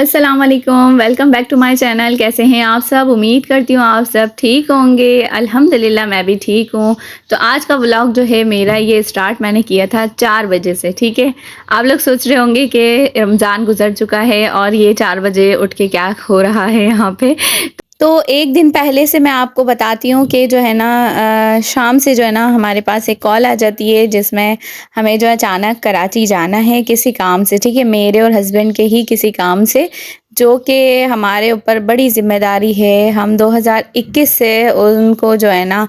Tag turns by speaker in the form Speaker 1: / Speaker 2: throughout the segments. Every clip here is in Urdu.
Speaker 1: السلام علیکم، welcome back to my channel. کیسے ہیں آپ سب؟ امید کرتی ہوں آپ سب ٹھیک ہوں گے۔ الحمدللہ میں بھی ٹھیک ہوں۔ تو آج کا ولاگ جو ہے میرا یہ اسٹارٹ میں نے کیا تھا 4 بجے سے، ٹھیک ہے۔ آپ لوگ سوچ رہے ہوں گے کہ رمضان گزر چکا ہے اور یہ 4 بجے اٹھ کے کیا ہو رہا ہے یہاں پہ۔ تو ایک دن پہلے سے میں آپ کو بتاتی ہوں کہ جو ہے نا شام سے جو ہے نا ہمارے پاس ایک کال آ جاتی ہے جس میں ہمیں جو اچانک کراچی جانا ہے کسی کام سے، ٹھیک ہے، میرے اور ہسبینڈ کے ہی کسی کام سے، جو کہ ہمارے اوپر بڑی ذمہ داری ہے۔ ہم 2021 سے ان کو جو ہے نا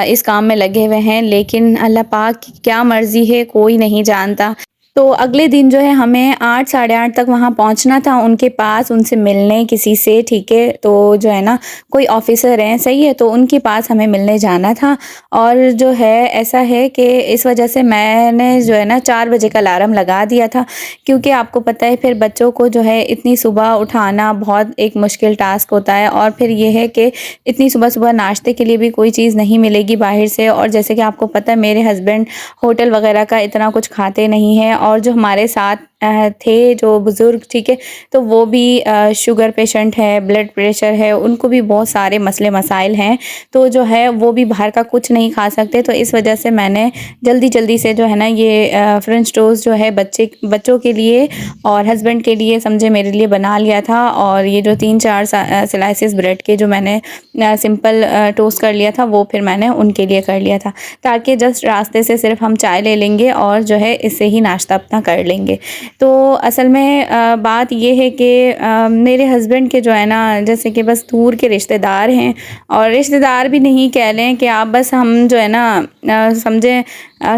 Speaker 1: اس کام میں لگے ہوئے ہیں، لیکن اللہ پاک کی کیا مرضی ہے کوئی نہیں جانتا۔ تو اگلے دن جو ہے ہمیں 8 ساڑھے 8 تک وہاں پہنچنا تھا ان کے پاس، ان سے ملنے کسی سے، ٹھیک ہے۔ تو جو ہے نا کوئی آفیسر ہیں، صحیح ہے، تو ان کے پاس ہمیں ملنے جانا تھا۔ اور جو ہے ایسا ہے کہ اس وجہ سے میں نے جو ہے نا 4 بجے کا الارم لگا دیا تھا، کیونکہ آپ کو پتہ ہے پھر بچوں کو جو ہے اتنی صبح اٹھانا بہت ایک مشکل ٹاسک ہوتا ہے، اور پھر یہ ہے کہ اتنی صبح صبح ناشتے کے لیے بھی کوئی چیز نہیں ملے گی باہر سے، اور جیسے کہ آپ کو پتہ ہے میرے ہسبینڈ ہوٹل وغیرہ کا اتنا کچھ کھاتے نہیں ہیں، اور جو ہمارے ساتھ تھے جو بزرگ، ٹھیک ہے، تو وہ بھی شوگر پیشنٹ ہے، بلڈ پریشر ہے، ان کو بھی بہت سارے مسئلے مسائل ہیں، تو جو ہے وہ بھی باہر کا کچھ نہیں کھا سکتے۔ تو اس وجہ سے میں نے جلدی سے جو ہے نا یہ فرنچ ٹوسٹ جو ہے بچوں کے لیے اور ہسبینڈ کے لیے سمجھے میرے لیے بنا لیا تھا، اور یہ جو 3-4 سلائسز بریڈ کے جو میں نے سمپل ٹوسٹ کر لیا تھا وہ پھر میں نے ان کے لیے کر لیا تھا، تاکہ جسٹ راستے سے صرف ہم چائے لے لیں گے اور جو ہے اس سے ہی ناشتہ اپنا کر لیں گے۔ تو اصل میں بات یہ ہے کہ میرے ہسبینڈ کے جو ہے نا جیسے کہ بس دور کے رشتہ دار ہیں، اور رشتہ دار بھی نہیں کہہ لیں کہ آپ، بس ہم جو ہے نا سمجھیں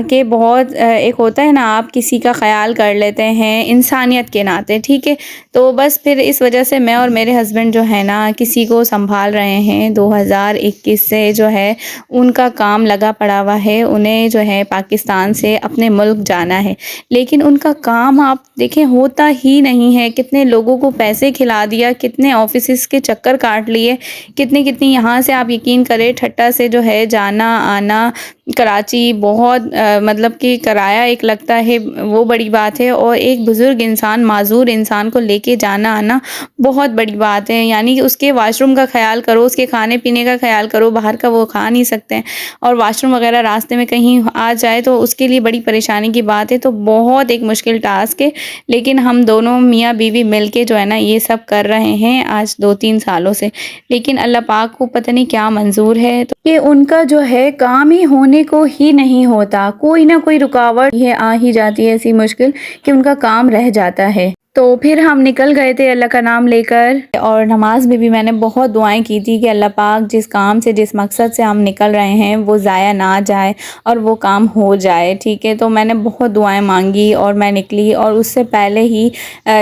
Speaker 1: کہ بہت ایک ہوتا ہے نا آپ کسی کا خیال کر لیتے ہیں انسانیت کے ناطے، ٹھیک ہے۔ تو بس پھر اس وجہ سے میں اور میرے ہسبینڈ جو ہے نا کسی کو سنبھال رہے ہیں 2021 سے، جو ہے ان کا کام لگا پڑا ہوا ہے، انہیں جو ہے پاکستان سے اپنے ملک جانا ہے، لیکن ان کا کام آپ دیکھیں ہوتا ہی نہیں ہے۔ کتنے لوگوں کو پیسے کھلا دیا، کتنے آفیسز کے چکر کاٹ لیے، کتنی یہاں سے آپ یقین کریں ٹھٹا سے جو ہے جانا آنا کراچی، بہت مطلب کہ کرایہ ایک لگتا ہے وہ بڑی بات ہے، اور ایک بزرگ انسان، معذور انسان کو لے کے جانا آنا بہت بڑی بات ہے۔ یعنی اس کے واش روم کا خیال کرو، اس کے کھانے پینے کا خیال کرو، باہر کا وہ کھا نہیں سکتے ہیں، اور واش روم وغیرہ راستے میں کہیں آ جائے تو اس کے لیے بڑی پریشانی کی بات ہے۔ تو بہت ایک مشکل ٹاسک ہے، لیکن ہم دونوں میاں بیوی مل کے جو ہے نا یہ سب کر رہے ہیں آج 2-3 سالوں سے، لیکن اللہ پاک کو پتہ نہیں کیا منظور ہے، تو کہ ان کا جو ہے کام ہی ہونے کو ہی نہیں ہوتا، کوئی نہ کوئی رکاوٹ یہ آ ہی جاتی ہے ایسی مشکل کہ ان کا کام رہ جاتا ہے۔ تو پھر ہم نکل گئے تھے اللہ کا نام لے کر، اور نماز میں بھی میں نے بہت دعائیں کی تھی کہ اللہ پاک جس کام سے، جس مقصد سے ہم نکل رہے ہیں وہ ضائع نہ جائے اور وہ کام ہو جائے، ٹھیک ہے۔ تو میں نے بہت دعائیں مانگی اور میں نکلی، اور اس سے پہلے ہی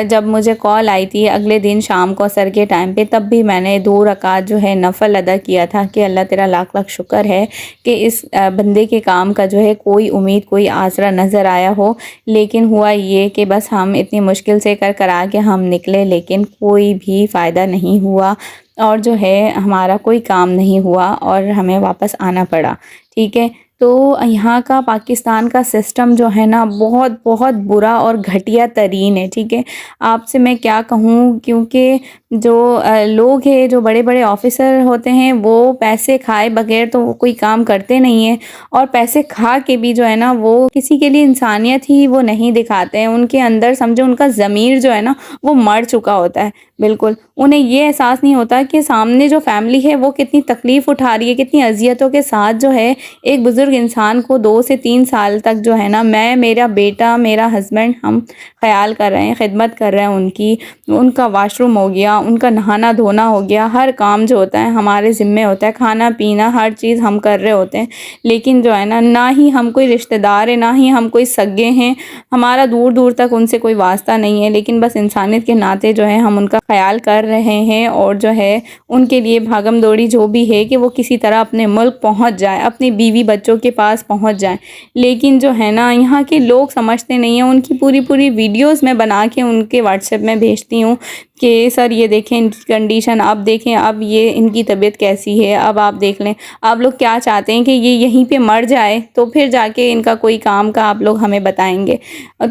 Speaker 1: جب مجھے کال آئی تھی اگلے دن شام کو عصر کے ٹائم پہ، تب بھی میں نے 2 رکعت جو ہے نفل ادا کیا تھا کہ اللہ تیرا لاکھ لاکھ شکر ہے کہ اس بندے کے کام کا جو ہے کوئی امید، کوئی آسرا نظر آیا ہو۔ لیکن ہوا یہ کہ بس ہم اتنی مشکل سے کرا کے ہم نکلے، لیکن کوئی بھی فائدہ نہیں ہوا، اور جو ہے ہمارا کوئی کام نہیں ہوا اور ہمیں واپس آنا پڑا، ٹھیک ہے۔ تو یہاں کا پاکستان کا سسٹم جو ہے نا بہت بہت برا اور گھٹیا ترین ہے، ٹھیک ہے۔ آپ سے میں کیا کہوں، کیونکہ جو لوگ ہیں، جو بڑے بڑے آفیسر ہوتے ہیں، وہ پیسے کھائے بغیر تو وہ کوئی کام کرتے نہیں ہیں، اور پیسے کھا کے بھی جو ہے نا وہ کسی کے لیے انسانیت ہی وہ نہیں دکھاتے ہیں۔ ان کے اندر سمجھو ان کا ضمیر جو ہے نا وہ مر چکا ہوتا ہے بالکل۔ انہیں یہ احساس نہیں ہوتا کہ سامنے جو فیملی ہے وہ کتنی تکلیف اٹھا رہی ہے، کتنی اذیتوں کے ساتھ جو ہے ایک بزرگ انسان کو 2 سے 3 سال تک جو ہے نا میں، میرا بیٹا، میرا ہسبینڈ، ہم خیال کر رہے ہیں، خدمت کر رہے ہیں ان کی۔ ان کا واش روم ہو گیا، ان کا نہانا دھونا ہو گیا، ہر کام جو ہوتا ہے ہمارے ذمے ہوتا ہے، کھانا پینا ہر چیز ہم کر رہے ہوتے ہیں، لیکن جو ہے نا نہ ہی ہم کوئی رشتہ دار ہیں، نہ ہی ہم کوئی سگے ہیں، ہمارا دور دور تک ان سے کوئی واسطہ نہیں ہے، لیکن بس انسانیت کے ناطے جو ہے ہم ان کا خیال کر رہے ہیں، اور جو ہے ان کے لیے بھاگم دوڑی جو بھی ہے کہ وہ کسی طرح اپنے ملک پہنچ جائے، اپنی بیوی بچوں کے پاس پہنچ جائیں۔ لیکن جو ہے نا یہاں کے لوگ سمجھتے نہیں ہیں، ان کی پوری ویڈیوز میں بنا کے ان کے واٹس ایپ میں بھیجتی ہوں، کہ سر یہ دیکھیں ان کی کنڈیشن، اب دیکھیں اب یہ ان کی طبیعت کیسی ہے، اب آپ دیکھ لیں آپ لوگ کیا چاہتے ہیں کہ یہ یہیں پہ مر جائے تو پھر جا کے ان کا کوئی کام کا آپ لوگ ہمیں بتائیں گے۔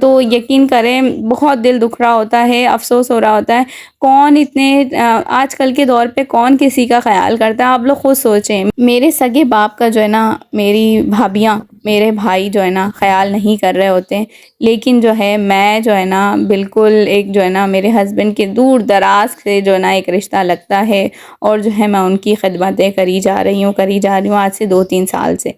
Speaker 1: تو یقین کریں بہت دل دکھ رہا ہوتا ہے، افسوس ہو رہا ہوتا ہے۔ کون اتنے آج کل کے دور پہ کون کسی کا خیال کرتا ہے؟ آپ لوگ خود سوچیں، میرے سگے باپ کا جو ہے نا، میری بھابیاں، میرے بھائی جو ہے نا خیال نہیں کر رہے ہوتے، لیکن جو ہے میں جو ہے نا بالکل ایک جو ہے نا میرے ہسبینڈ کے دور دراز سے جو ہے نا ایک رشتہ لگتا ہے، اور جو ہے میں ان کی خدمتیں کری جا رہی ہوں آج سے 2-3 سال سے۔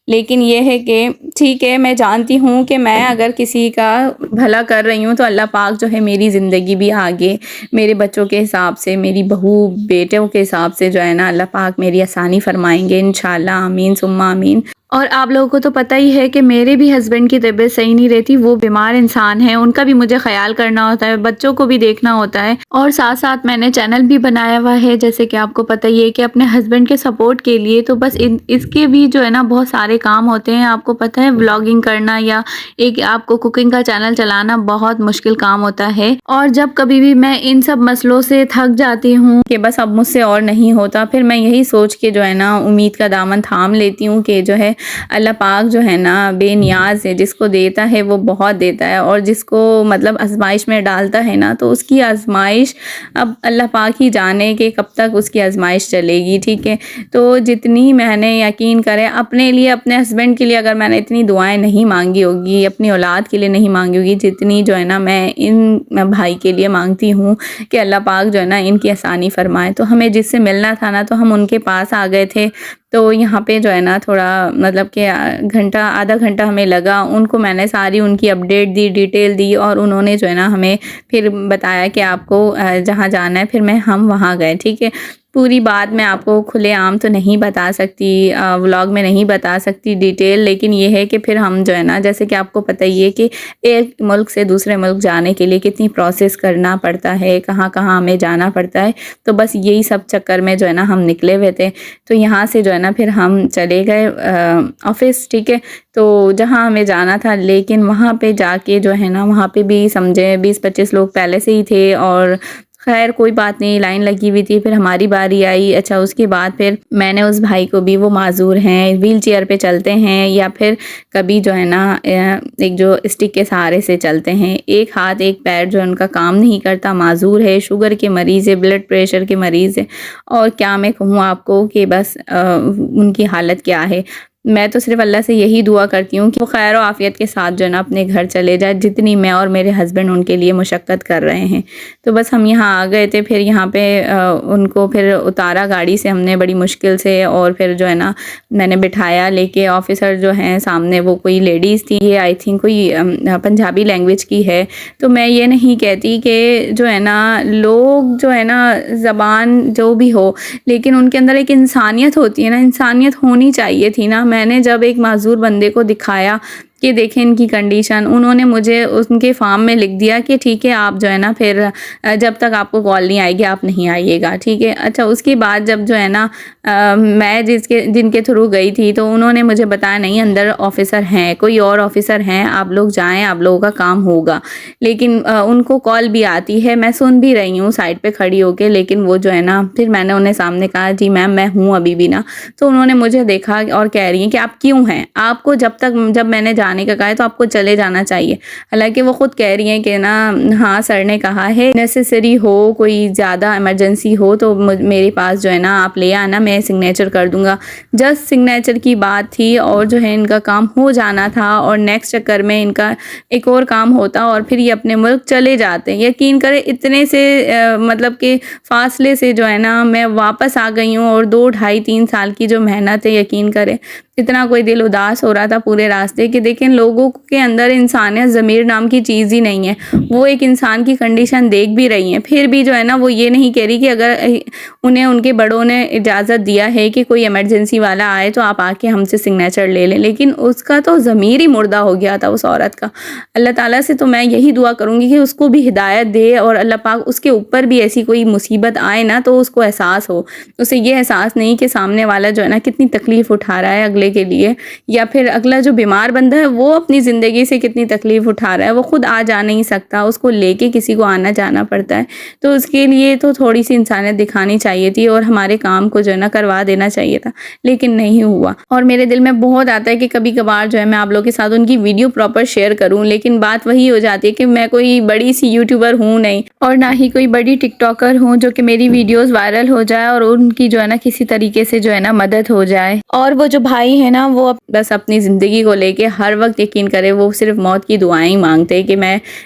Speaker 1: لیکن یہ ہے کہ ٹھیک ہے، میں جانتی ہوں کہ میں اگر کسی کا بھلا کر رہی ہوں تو اللہ پاک جو ہے میری زندگی بھی آگے میرے بچوں کے حساب سے، میری بہو بیٹوں کے حساب سے جو ہے نا اللہ پاک میری آسانی فرمائیں گے انشاءاللہ، آمین ثم آمین۔ اور آپ لوگوں کو تو پتہ ہی ہے کہ میرے بھی ہسبینڈ کی طبیعت صحیح نہیں رہتی، وہ بیمار انسان ہیں، ان کا بھی مجھے خیال کرنا ہوتا ہے، بچوں کو بھی دیکھنا ہوتا ہے، اور ساتھ ساتھ میں نے چینل بھی بنایا ہوا ہے جیسے کہ آپ کو پتہ ہی ہے کہ اپنے ہسبینڈ کے سپورٹ کے لیے، تو بس اس کے بھی جو ہے نا بہت سارے کام ہوتے ہیں۔ آپ کو پتہ ہے ولاگنگ کرنا یا ایک آپ کو کوکنگ کا چینل چلانا بہت مشکل کام ہوتا ہے، اور جب کبھی بھی میں ان سب مسئلوں سے تھک جاتی ہوں کہ بس اب مجھ سے اور نہیں ہوتا، پھر میں یہی سوچ کے جو ہے نا امید کا دامن تھام لیتی ہوں کہ جو ہے اللہ پاک جو ہے نا بے نیاز ہے، جس کو دیتا ہے وہ بہت دیتا ہے، اور جس کو مطلب آزمائش میں ڈالتا ہے نا تو اس کی آزمائش اب اللہ پاک ہی جانے کہ کب تک اس کی آزمائش چلے گی، ٹھیک ہے۔ تو جتنی میں نے یقین کرے اپنے لیے، اپنے ہسبینڈ کے لیے اگر میں نے اتنی دعائیں نہیں مانگی ہوگی، اپنی اولاد کے لیے نہیں مانگی ہوگی جتنی جو ہے نا میں ان بھائی کے لیے مانگتی ہوں کہ اللہ پاک جو ہے نا ان کی آسانی فرمائے۔ تو ہمیں جس سے ملنا تھا نا تو ہم ان کے پاس آ گئے تھے، تو یہاں پہ جو ہے نا تھوڑا مطلب کہ آدھا گھنٹہ ہمیں لگا، ان کو میں نے ساری ان کی اپڈیٹ دی، ڈیٹیل دی، اور انہوں نے جو ہے نا ہمیں پھر بتایا کہ آپ کو جہاں جانا ہے، پھر ہم وہاں گئے، ٹھیک ہے۔ پوری بات میں آپ کو کھلے عام تو نہیں بتا سکتی، ولاگ میں نہیں بتا سکتی ڈیٹیل، لیکن یہ ہے کہ پھر ہم جو ہے نا جیسے کہ آپ کو پتہ ہی ہے کہ ایک ملک سے دوسرے ملک جانے کے لیے کتنی پروسیس کرنا پڑتا ہے، کہاں کہاں ہمیں جانا پڑتا ہے، تو بس یہی سب چکر میں جو ہے نا ہم نکلے ہوئے تھے۔ تو یہاں سے جو ہے نا پھر ہم چلے گئے آفس، ٹھیک ہے، تو جہاں ہمیں جانا تھا، لیکن وہاں پہ جا کے جو ہے نا وہاں پہ بھی سمجھے 20-25 لوگ پہلے سے ہی تھے، اور خیر کوئی بات نہیں، لائن لگی ہوئی تھی، پھر ہماری باری آئی۔ اچھا اس کے بعد پھر میں نے اس بھائی کو بھی، وہ معذور ہیں، ویل چیئر پہ چلتے ہیں، یا پھر کبھی جو ہے نا ایک جو اسٹک کے سہارے سے چلتے ہیں، ایک ہاتھ ایک پیر جو ان کا کام نہیں کرتا، معذور ہے، شوگر کے مریض ہے، بلڈ پریشر کے مریض ہے، اور کیا میں کہوں آپ کو کہ بس ان کی حالت کیا ہے۔ میں تو صرف اللہ سے یہی دعا کرتی ہوں کہ وہ خیر و عافیت کے ساتھ جو ہے نا اپنے گھر چلے جائے، جتنی میں اور میرے ہسبینڈ ان کے لیے مشقت کر رہے ہیں۔ تو بس ہم یہاں آ گئے تھے، پھر یہاں پہ ان کو پھر اتارا گاڑی سے ہم نے بڑی مشکل سے، اور پھر جو ہے نا میں نے بٹھایا لے کے۔ آفیسر جو ہیں سامنے وہ کوئی لیڈیز تھی، یہ آئی تھنک کوئی پنجابی لینگویج کی ہے۔ تو میں یہ نہیں کہتی کہ جو ہے نا لوگ جو ہے نا زبان جو بھی ہو، لیکن ان کے اندر ایک انسانیت ہوتی ہے نا، انسانیت ہونی چاہیے تھی نا۔ میں نے جب ایک معذور بندے کو دکھایا کہ دیکھیں ان کی کنڈیشن، انہوں نے مجھے ان کے فارم میں لکھ دیا کہ ٹھیک ہے آپ جو ہے نا پھر جب تک آپ کو کال نہیں آئے گی آپ نہیں آئیے گا، ٹھیک ہے۔ اچھا اس کے بعد جب جو ہے نا میں جن کے تھرو گئی تھی، تو انہوں نے مجھے بتایا نہیں اندر آفیسر ہیں، کوئی اور آفیسر ہیں، آپ لوگ جائیں، آپ لوگوں کا کام ہوگا۔ لیکن ان کو کال بھی آتی ہے، میں سن بھی رہی ہوں سائڈ پہ کھڑی ہو کے، لیکن وہ جو ہے نا پھر میں نے انہیں سامنے کہا جی میم میں ہوں ابھی بھی نا، تو انہوں نے مجھے دیکھا اور کہہ رہی ہیں کہ آپ کیوں ہیں، آپ کو جب میں نے جانے کا کہا ہے تو آپ کو چلے جانا چاہیے۔ حالانکہ وہ خود کہہ رہی ہیں کہ نا ہاں سر نے کہا ہے نیسیسری ہو، کوئی زیادہ ایمرجنسی ہو تو میرے پاس جو ہے نا آپ لے آنا، میں سگنیچر کر دوں گا۔ جسٹ سگنیچر کی بات تھی، اور جو ہے ان کا کام ہو جانا تھا، اور نیکسٹ چکر میں ان کا ایک اور کام ہوتا، اور پھر یہ اپنے ملک چلے جاتے۔ یقین کرے اتنے سے مطلب کہ فاصلے سے جو ہے نا میں واپس آ گئی ہوں، اور 2-2.5-3 سال کی جو محنت ہے، یقین کرے اتنا کوئی دل اداس ہو رہا تھا پورے راستے کہ دیکھیں لوگوں کے اندر انسانیت ضمیر نام کی چیز ہی نہیں ہے۔ وہ ایک انسان کی کنڈیشن دیکھ بھی رہی ہیں، پھر بھی جو ہے نا وہ یہ نہیں کہہ رہی کہ اگر انہیں ان کے بڑوں نے اجازت دیا ہے کہ کوئی ایمرجنسی والا آئے تو آپ آ کے ہم سے سگنیچر لے لیں، لیکن اس کا تو ضمیر ہی مردہ ہو گیا تھا اس عورت کا۔ اللہ تعالیٰ سے تو میں یہی دعا کروں گی کہ اس کو بھی ہدایت دے، اور اللہ پاک اس کے اوپر بھی ایسی کوئی مصیبت آئے نا تو اس کو احساس ہو، اسے یہ احساس نہیں کہ سامنے والا جو ہے نا کتنی تکلیف اٹھا رہا ہے، اگلے کے لیے، یا پھر اگلا جو بیمار بندہ ہے وہ اپنی زندگی سے کتنی تکلیف اٹھا رہا ہے، وہ خود آ جا نہیں سکتا، اس کو لے کے کسی کو آنا جانا پڑتا ہے، تو اس کے لیے تو تھوڑی سی انسانیت دکھانی چاہیے تھی اور ہمارے کام کو جو ہے نا کروا دینا چاہیے تھا، لیکن نہیں ہوا۔ اور میرے دل میں بہت آتا ہے کہ کبھی کبھار جو ہے میں آپ لوگوں کے ساتھ ان کی ویڈیو پراپر شیئر کروں، لیکن بات وہی ہو جاتی ہے کہ میں کوئی بڑی سی یوٹیوبر ہوں نہیں، اور نہ ہی کوئی بڑی ٹک ٹاکر ہوں جو کہ میری ویڈیوز وائرل ہو جائے اور ان کی جو ہے نا کسی طریقے سے جو ہے نا مدد ہو جائے۔ اور وہ جو بھائی ہے نا وہ بس اپنی زندگی کو لے کے ہر وقت یقین کرے وہ صرف موت کی دعائیں ہی مانگتے کہ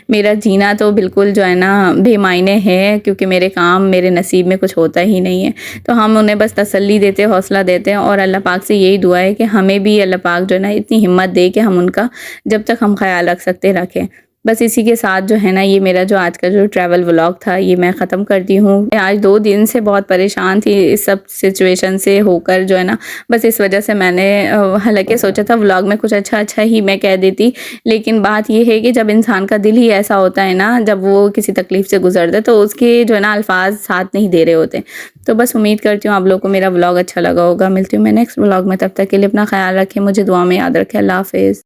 Speaker 1: میرا جینا تو بالکل جو ہے نا بے معنی ہے، کیونکہ میرے کام میرے نصیب میں کچھ ہوتا ہی نہیں ہے۔ تو ہم انہیں بس تسلی دیتے، حوصلہ دیتے ہیں، اور اللہ پاک سے یہی دعا ہے کہ ہمیں بھی اللہ پاک جو ہے نا اتنی ہمت دے کہ ہم ان کا جب تک ہم خیال رکھ سکتے رکھیں۔ بس اسی کے ساتھ جو ہے نا یہ میرا جو آج کا جو ٹریول ولاگ تھا یہ میں ختم کرتی ہوں۔ میں آج 2 دن سے بہت پریشان تھی اس سب سچویشن سے ہو کر جو ہے نا، بس اس وجہ سے میں نے حالانکہ سوچا تھا ولاگ میں کچھ اچھا ہی میں کہہ دیتی، لیکن بات یہ ہے کہ جب انسان کا دل ہی ایسا ہوتا ہے نا، جب وہ کسی تکلیف سے گزرتا ہے تو اس کے جو ہے نا الفاظ ساتھ نہیں دے رہے ہوتے۔ تو بس امید کرتی ہوں آپ لوگوں کو میرا ولاگ اچھا لگا ہوگا۔ ملتی ہوں میں نیکسٹ ولاگ میں، تب تک کے لیے اپنا خیال رکھیں، مجھے دعا میں یاد رکھیں۔ اللہ حافظ۔